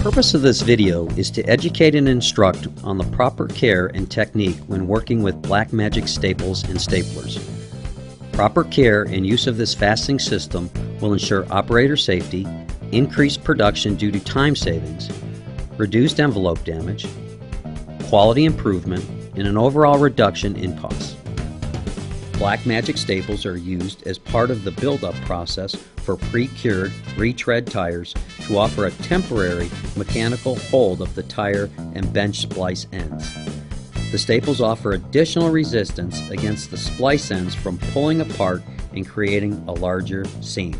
purpose of this video is to educate and instruct on the proper care and technique when working with Blackmagic staples and staplers. Proper care and use of this fastening system will ensure operator safety, increased production due to time savings, reduced envelope damage, quality improvement, and an overall reduction in costs. Blackmagic staples are used as part of the build-up process for pre-cured retread tires to offer a temporary mechanical hold of the tire and bench splice ends. The staples offer additional resistance against the splice ends from pulling apart and creating a larger seam.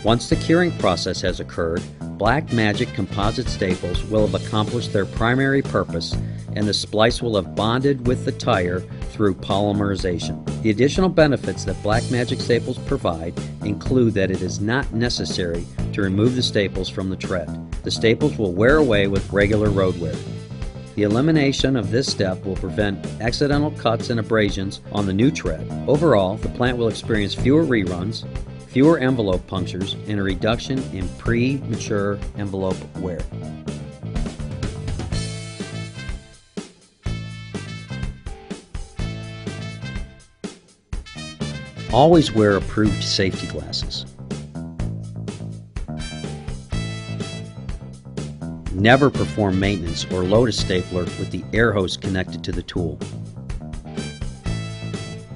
Once the curing process has occurred, Blackmagic composite staples will have accomplished their primary purpose and the splice will have bonded with the tire through polymerization. The additional benefits that Blackmagic staples provide include that it is not necessary to remove the staples from the tread. The staples will wear away with regular road wear. The elimination of this step will prevent accidental cuts and abrasions on the new tread. Overall, the plant will experience fewer reruns, fewer envelope punctures, and a reduction in premature envelope wear. Always wear approved safety glasses. Never perform maintenance or load a stapler with the air hose connected to the tool.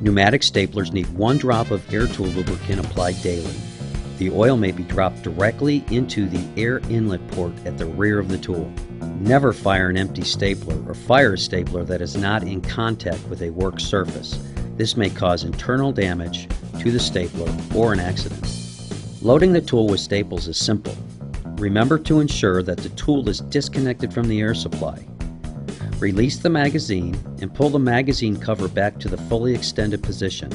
Pneumatic staplers need 1 drop of air tool lubricant applied daily. The oil may be dropped directly into the air inlet port at the rear of the tool. Never fire an empty stapler or fire a stapler that is not in contact with a work surface. This may cause internal damage to the stapler or an accident. Loading the tool with staples is simple. Remember to ensure that the tool is disconnected from the air supply. Release the magazine and pull the magazine cover back to the fully extended position.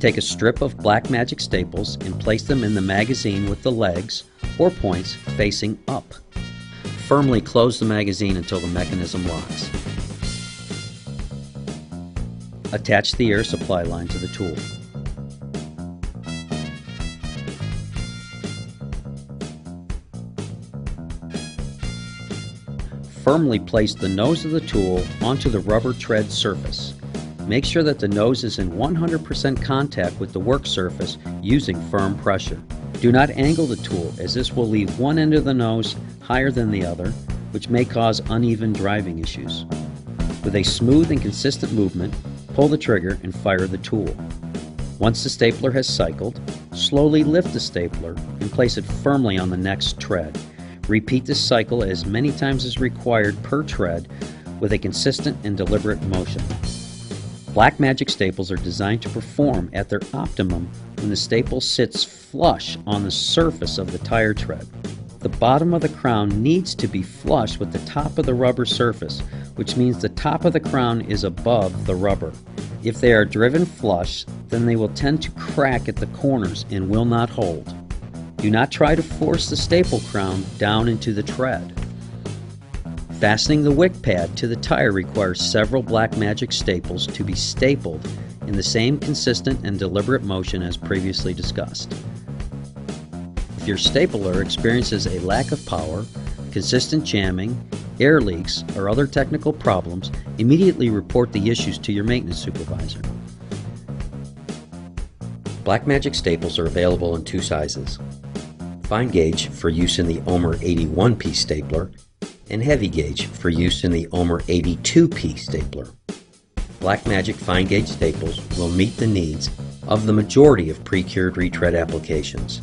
Take a strip of Blackmagic staples and place them in the magazine with the legs or points facing up. Firmly close the magazine until the mechanism locks. Attach the air supply line to the tool. Firmly place the nose of the tool onto the rubber tread surface. Make sure that the nose is in 100% contact with the work surface using firm pressure. Do not angle the tool, as this will leave one end of the nose higher than the other, which may cause uneven driving issues. With a smooth and consistent movement, pull the trigger and fire the tool. Once the stapler has cycled, slowly lift the stapler and place it firmly on the next tread. Repeat this cycle as many times as required per tread with a consistent and deliberate motion. Blackmagic staples are designed to perform at their optimum when the staple sits flush on the surface of the tire tread. The bottom of the crown needs to be flush with the top of the rubber surface, which means the top of the crown is above the rubber. If they are driven flush, then they will tend to crack at the corners and will not hold. Do not try to force the staple crown down into the tread. Fastening the wick pad to the tire requires several Blackmagic staples to be stapled in the same consistent and deliberate motion as previously discussed. If your stapler experiences a lack of power, consistent jamming, air leaks, or other technical problems, immediately report the issues to your maintenance supervisor. Blackmagic staples are available in 2 sizes. Fine gauge for use in the OMER 81P stapler, and heavy gauge for use in the OMER 82P stapler. Blackmagic fine gauge staples will meet the needs of the majority of pre-cured retread applications.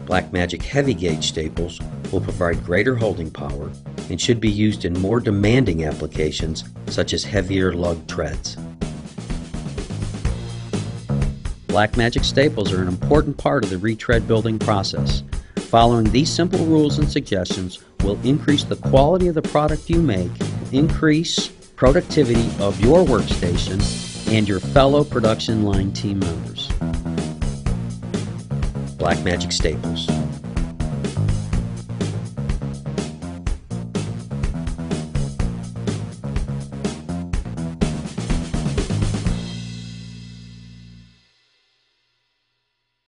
Blackmagic heavy gauge staples will provide greater holding power and should be used in more demanding applications such as heavier lug treads. Blackmagic staples are an important part of the retread building process. Following these simple rules and suggestions will increase the quality of the product you make, increase productivity of your workstation, and your fellow production line team members. Blackmagic staples.